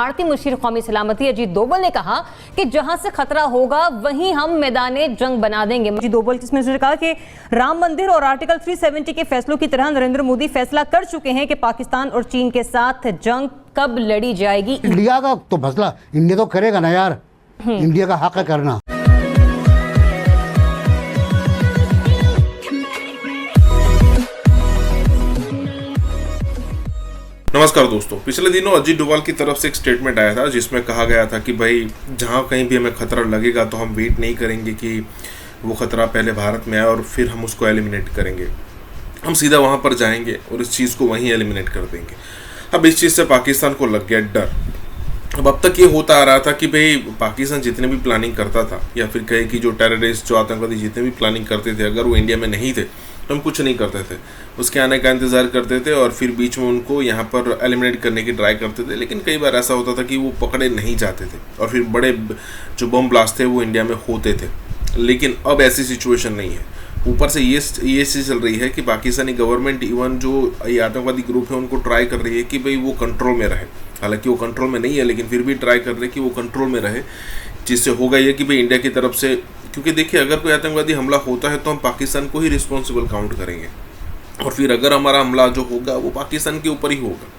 भारतीय मुशीर कौमी सलामती अजीत डोभाल ने कहा कि जहां से खतरा होगा वहीं हम मैदाने जंग बना देंगे। अजीत डोभाल जिसमें उन्होंने कहा कि राम मंदिर और आर्टिकल 370 के फैसलों की तरह नरेंद्र मोदी फैसला कर चुके हैं कि पाकिस्तान और चीन के साथ जंग कब लड़ी जाएगी। इंडिया का तो फैसला इंडिया तो करेगा ना यार, इंडिया का हक है करना। नमस्कार दोस्तों, पिछले दिनों अजीत डोभाल की तरफ से एक स्टेटमेंट आया था जिसमें कहा गया था कि भाई जहां कहीं भी हमें खतरा लगेगा तो हम वेट नहीं करेंगे कि वो खतरा पहले भारत में आए और फिर हम उसको एलिमिनेट करेंगे, हम सीधा वहां पर जाएंगे और इस चीज़ को वहीं एलिमिनेट कर देंगे। अब इस चीज़ से पाकिस्तान को लग गया डर। अब तक ये होता आ रहा था कि भाई पाकिस्तान जितने भी प्लानिंग करता था या फिर कहे कि जो टेररिस्ट जो आतंकवादी जितने भी प्लानिंग करते थे, अगर वो इंडिया में नहीं थे तो हम कुछ नहीं करते थे, उसके आने का इंतज़ार करते थे और फिर बीच में उनको यहाँ पर एलिमिनेट करने की ट्राई करते थे। लेकिन कई बार ऐसा होता था कि वो पकड़े नहीं जाते थे और फिर बड़े जो बम ब्लास्ट थे वो इंडिया में होते थे। लेकिन अब ऐसी सिचुएशन नहीं है। ऊपर से ये चीज़ चल रही है कि पाकिस्तानी गवर्नमेंट इवन जो ये आतंकवादी ग्रुप है उनको ट्राई कर रही है कि भाई वो कंट्रोल में रहे। हालांकि वो कंट्रोल में नहीं है लेकिन फिर भी ट्राई कर रहे हैं कि वो कंट्रोल में रहे, जिससे होगा ये कि भाई इंडिया की तरफ से, क्योंकि देखिए अगर कोई आतंकवादी हमला होता है तो हम पाकिस्तान को ही रिस्पॉन्सिबल काउंट करेंगे और फिर अगर हमारा हमला जो होगा वो पाकिस्तान के ऊपर ही होगा।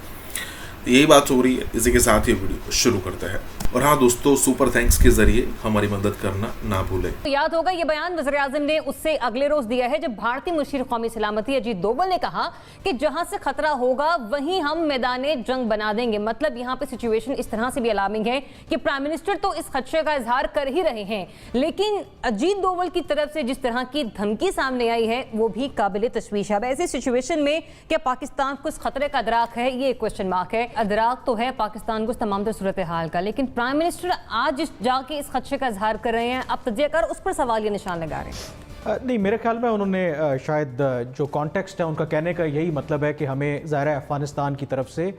यही बात हो रही है। इसी के साथ ये वीडियो शुरू करता है। और हाँ दोस्तों, सुपर थैंक्स के जरिए हमारी मदद करना ना भूलें। तो याद होगा ये बयान वज़ीर-ए-आज़म ने उससे अगले रोज दिया है जब भारतीय मुशीर कौमी सलामती अजीत डोभाल ने कहा कि जहां से खतरा होगा वहीं हम मैदाने जंग बना देंगे। मतलब यहाँ पे सिचुएशन इस तरह से भी अलार्मिंग है कि प्राइम मिनिस्टर तो इस खदशे का इजहार कर ही रहे हैं, लेकिन अजीत डोभाल की तरफ से जिस तरह की धमकी सामने आई है वो भी काबिल तशवीश है। ऐसी सिचुएशन में क्या पाकिस्तान को इस खतरे का अदराक है, ये क्वेश्चन मार्क है। अदराक तो है पाकिस्तान को इस तमाम सूरत हाल का, लेकिन प्राइम मिनिस्टर आज जाके इस खदशे का इजहार कर रहे हैं, अब तजिया कर उस पर सवाल ये निशान लगा रहे हैं। नहीं, मेरे ख्याल में उन्होंने शायद जो कॉन्टेक्स्ट है उनका कहने का यही मतलब है कि हमें ज़ाहिर है अफगानिस्तान की तरफ से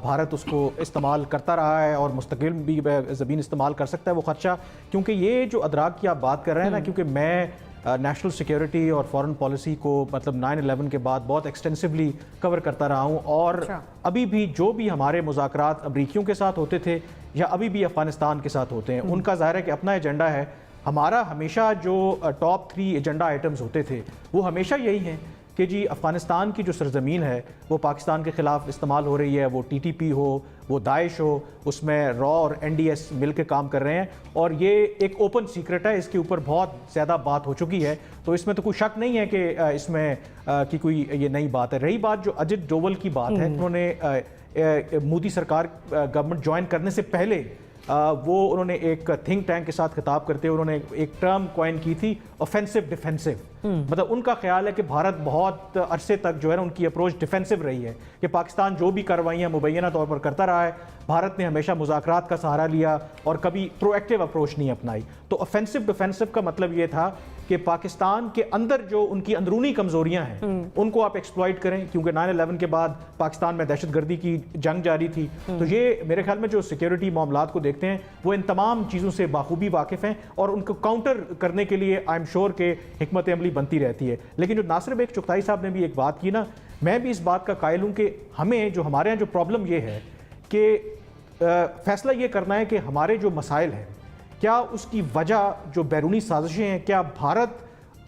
भारत उसको इस्तेमाल करता रहा है और मुस्तकिल भी ज़मीन इस्तेमाल कर सकता है वो खदशा। क्योंकि ये जो अदराक की आप बात कर रहे हैं ना, क्योंकि मैं नेशनल सिक्योरिटी और फॉरेन पॉलिसी को मतलब 9/11 के बाद बहुत एक्सटेंसिवली कवर करता रहा हूँ और अभी भी जो भी हमारे मुज़ाकरात अमरीकियों के साथ होते थे या अभी भी अफ़गानिस्तान के साथ होते हैं, उनका ज़ाहिर है कि अपना एजेंडा है। हमारा हमेशा जो टॉप 3 एजेंडा आइटम्स होते थे वो हमेशा यही हैं कि जी अफ़गानिस्तान की जो सरजमीन है वो पाकिस्तान के ख़िलाफ़ इस्तेमाल हो रही है, वो TTP हो, वो दाइश हो, उसमें रॉ और NDS मिल के काम कर रहे हैं और ये एक ओपन सीक्रेट है, इसके ऊपर बहुत ज़्यादा बात हो चुकी है। तो इसमें तो कोई शक नहीं है कि इसमें कि कोई ये नई बात है। रही बात जो अजीत डोभाल की बात है, उन्होंने मोदी सरकार गवर्नमेंट ज्वाइन करने से पहले वो उन्होंने एक थिंक टैंक के साथ खिताब करते हुए उन्होंने एक टर्म कॉइन की थी, ऑफेंसिव डिफेंसिव। मतलब उनका ख्याल है कि भारत बहुत अरसे तक जो है ना उनकी अप्रोच डिफेंसिव रही है कि पाकिस्तान जो भी कार्रवाइयाँ मुबैना तौर पर करता रहा है, भारत ने हमेशा मुज़ाकरात का सहारा लिया और कभी प्रोएक्टिव अप्रोच नहीं अपनाई। तो ऑफेंसिव डिफेंसिव का मतलब ये था कि पाकिस्तान के अंदर जो उनकी अंदरूनी कमजोरियां हैं उनको आप एक्सप्लॉइट करें, क्योंकि 9/11 के बाद पाकिस्तान में दहशतगर्दी की जंग जारी थी। तो ये मेरे ख्याल में जो सिक्योरिटी मामलात को देखते हैं वो इन तमाम चीज़ों से बाखूबी वाकिफ़ हैं और उनको काउंटर करने के लिए आई एम श्योर के हिकमत अमली बनती रहती है। लेकिन जो नासिर बेग चुगताई साहब ने भी एक बात की ना, मैं भी इस बात का कायल हूँ कि हमें जो हमारे यहाँ जो प्रॉब्लम ये है कि फैसला ये करना है कि हमारे जो मसाइल हैं क्या उसकी वजह जो बैरूनी साजिशें हैं, क्या भारत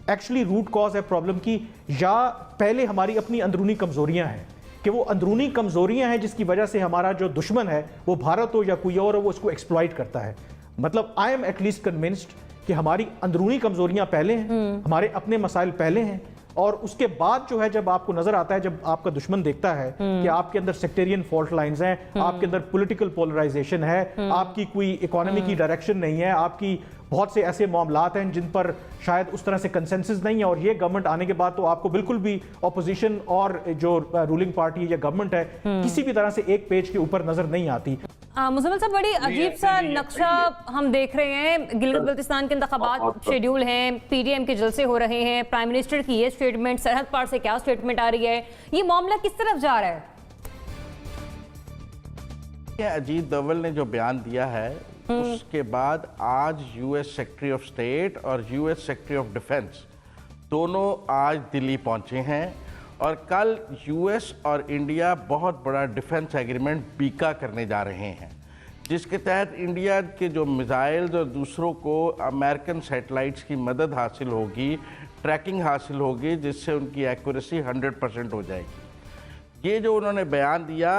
एक्चुअली रूट कॉज है प्रॉब्लम की, या पहले हमारी अपनी अंदरूनी कमज़ोरियां हैं कि वो अंदरूनी कमज़ोरियां हैं जिसकी वजह से हमारा जो दुश्मन है वो भारत हो या कोई और हो वो उसको एक्सप्लॉइट करता है। मतलब आई एम एटलीस्ट कन्विंस्ड कि हमारी अंदरूनी कमज़ोरियां पहले हैं, हमारे अपने मसाइल पहले हैं और उसके बाद जो है जब आपको नजर आता है, जब आपका दुश्मन देखता है कि आपके अंदर सेक्टेरियन फॉल्ट लाइंस हैं, आपके अंदर पॉलिटिकल पोलराइजेशन है, आपकी कोई इकोनॉमी की डायरेक्शन नहीं है, आपकी बहुत से ऐसे मामलात हैं जिन पर शायद उस तरह से कंसेंसस नहीं है और ये गवर्नमेंट आने के बाद तो आपको बिल्कुल भी ऑपोजिशन और जो रूलिंग पार्टी या गवर्नमेंट है किसी भी तरह से एक पेज के ऊपर नजर नहीं आती। मुज़म्मिल साहब, बड़ी अजीब सा नक्शा हम देख रहे हैं। गिलगित बल्तिस्तान के इंतखाबात शेड्यूल हैं, PDM के जलसे हो रहे हैं, प्राइम मिनिस्टर की ये स्टेटमेंट, सरहद पार से क्या स्टेटमेंट आ रही है, ये मामला किस तरफ जा रहा है? अजीत डोभाल ने जो बयान दिया है उसके बाद आज US सेक्रेटरी ऑफ स्टेट और US सेक्रेटरी ऑफ डिफेंस दोनों आज दिल्ली पहुंचे हैं और कल US और इंडिया बहुत बड़ा डिफेंस एग्रीमेंट बीका करने जा रहे हैं जिसके तहत इंडिया के जो मिसाइल्स और दूसरों को अमेरिकन सैटेलाइट्स की मदद हासिल होगी, ट्रैकिंग हासिल होगी, जिससे उनकी एक्यूरेसी 100% हो जाएगी। ये जो उन्होंने बयान दिया,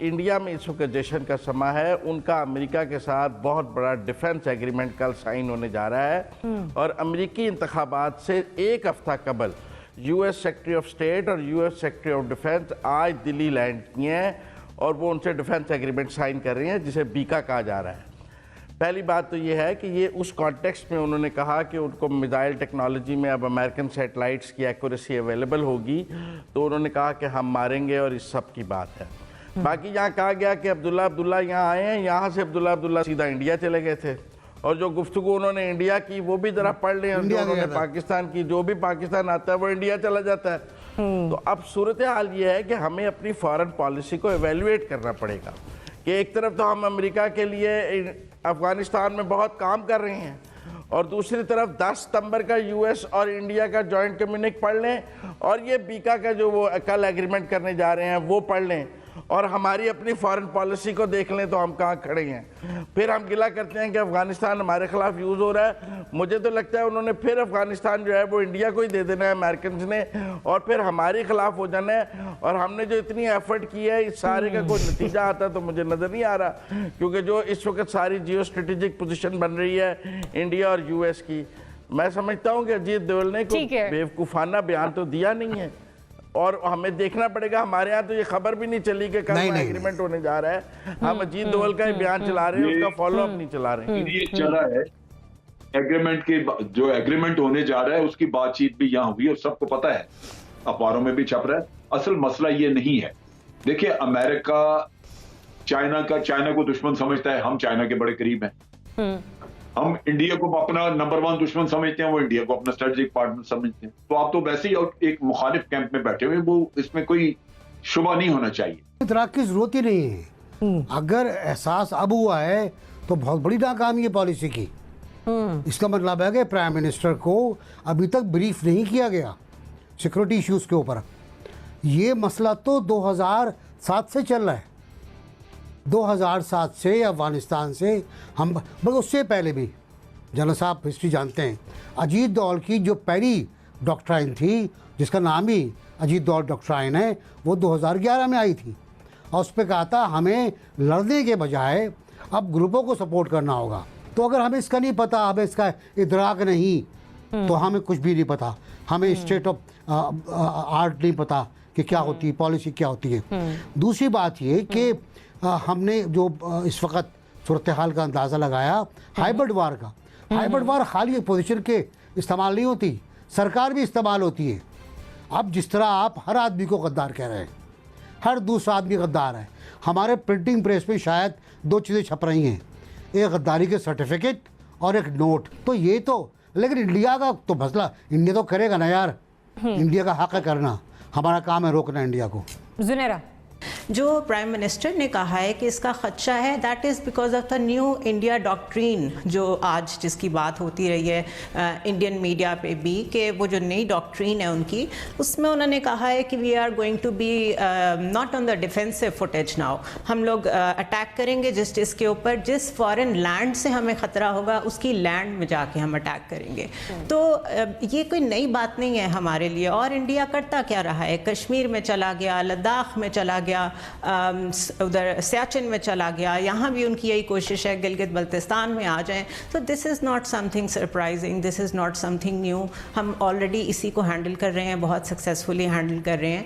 इंडिया में इस वक्त जश्न का समय है, उनका अमेरिका के साथ बहुत बड़ा डिफेंस एग्रीमेंट कल साइन होने जा रहा है और अमेरिकी इंतखाबात से एक हफ्ता कबल यूएस सेक्रेटरी ऑफ स्टेट और यूएस सेक्रेटरी ऑफ डिफेंस आज दिल्ली लैंड किए हैं और वो उनसे डिफेंस एग्रीमेंट साइन कर रहे हैं, जिसे बीका कहा जा रहा है। पहली बात तो ये है कि ये उस कॉन्टेक्स्ट में उन्होंने कहा कि उनको मिसाइल टेक्नोलॉजी में अब अमेरिकन सैटेलाइट्स की एक्यूरेसी अवेलेबल होगी, तो उन्होंने कहा कि हम मारेंगे और इस सब की बात है। बाकी यहाँ कहा गया कि अब्दुल्ला यहाँ आए हैं, यहाँ से अब्दुल्ला सीधा इंडिया चले गए थे और जो गुफ्तगू उन्होंने इंडिया की वो भी जरा पढ़ लें। उन्होंने पाकिस्तान की, जो भी पाकिस्तान आता है वो इंडिया चला जाता है। तो अब सूरत हाल ये है कि हमें अपनी फॉरेन पॉलिसी को एवेल्युएट करना पड़ेगा कि एक तरफ तो हम अमेरिका के लिए अफगानिस्तान में बहुत काम कर रहे हैं और दूसरी तरफ 10 सितंबर का यूएस और इंडिया का जॉइंट कम्युनिक पढ़ लें और ये बीका का जो वो कल एग्रीमेंट करने जा रहे हैं वो पढ़ लें और हमारी अपनी फॉरेन पॉलिसी को देख लें तो हम कहाँ खड़े हैं। फिर हम गिला करते हैं कि अफगानिस्तान हमारे खिलाफ यूज़ हो रहा है। मुझे तो लगता है उन्होंने फिर अफगानिस्तान जो है वो इंडिया को ही दे देना है अमेरिकन ने और फिर हमारे खिलाफ हो जाना है। और हमने जो इतनी एफर्ट की है इस सारे का कोई नतीजा आता तो मुझे नज़र नहीं आ रहा, क्योंकि जो इस वक्त सारी जियो स्ट्रेटेजिक पोजिशन बन रही है इंडिया और यूएस की, मैं समझता हूँ कि अजीत डोवाल ने कोई बेवकूफ़ाना बयान तो दिया नहीं है और हमें देखना पड़ेगा। हमारे यहाँ तो ये खबर भी नहीं चली कि कल एग्रीमेंट होने जा रहा है। हम अजीत डोवाल का ही बयान चला रहे हैं, उसका फॉलो अप नहीं चला रहे हैं। ये चला है एग्रीमेंट के, जो एग्रीमेंट होने जा रहा है उसकी बातचीत भी यहाँ हुई और सबको पता है, अखबारों में भी छप रहा है। असल मसला ये नहीं है। देखिए, अमेरिका चाइना को दुश्मन समझता है, हम चाइना के बड़े करीब हैं। हम इंडिया को अपना नंबर 1 दुश्मन समझते हैं, वो इंडिया को अपना स्ट्रेटेजिक पार्टनर समझते हैं। तो आप तो वैसे ही एक मुखालिफ कैंप में बैठे हुए, वो इसमें कोई शुबा नहीं होना चाहिए। इतराक की जरूरत ही नहीं है। अगर एहसास अब हुआ है तो बहुत बड़ी नाकामी है पॉलिसी की। इसका मतलब है कि प्राइम मिनिस्टर को अभी तक ब्रीफ नहीं किया गया सिक्योरिटी इश्यूज के ऊपर। ये मसला तो 2007 से चल रहा है। 2007 से अफगानिस्तान से हम, बल्कि उससे पहले भी, जनरल साहब हिस्ट्री जानते हैं, अजीत डोवाल की जो पहली डॉक्ट्राइन थी, जिसका नाम ही अजीत डोवाल डॉक्ट्राइन है, वो 2011 में आई थी और उस पर कहा था हमें लड़ने के बजाय अब ग्रुपों को सपोर्ट करना होगा। तो अगर हमें इसका नहीं पता, हमें इसका इदराक नहीं, तो हमें कुछ भी नहीं पता। हमें स्टेट ऑफ आर्ट नहीं पता कि क्या होती है, पॉलिसी क्या होती है। दूसरी बात ये कि हमने जो इस वक्त सूरत हाल का अंदाज़ा लगाया हाइब्रिड वार का, हाइब्रिड वार खाली पोजीशन के इस्तेमाल नहीं होती, सरकार भी इस्तेमाल होती है। अब जिस तरह आप हर आदमी को गद्दार कह रहे हैं, हर दूसरा आदमी गद्दार है। हमारे प्रिंटिंग प्रेस में शायद 2 चीज़ें छप रही हैं, एक गद्दारी के सर्टिफिकेट और एक नोट। तो ये तो, लेकिन इंडिया का तो मसला, इंडिया तो करेगा ना यार, इंडिया का हक है करना, हमारा काम है रोकना इंडिया को। जुनेरा, जो प्राइम मिनिस्टर ने कहा है कि इसका खदशा है, that is because of the new India doctrine, जो आज जिसकी बात होती रही है इंडियन मीडिया पे भी, कि वो जो नई डॉक्ट्रीन है उनकी, उसमें उन्होंने कहा है कि we are going to be not on the defensive footage now. हम लोग अटैक करेंगे जिसके ऊपर, जिस फॉरेन लैंड से हमें ख़तरा होगा उसकी लैंड में जाके हम अटैक करेंगे। तो ये कोई नई बात नहीं है हमारे लिए। और इंडिया करता क्या रहा है, कश्मीर में चला गया, लद्दाख में चला गया, उधर सियाचिन में चला गया, यहाँ भी उनकी यही कोशिश है गिलगित बल्तिस्तान में आ जाएं। तो this is not something surprising, this is not something new. हम ऑलरेडी इसी को हैंडल कर रहे हैं, बहुत सक्सेसफुली हैंडल कर रहे हैं।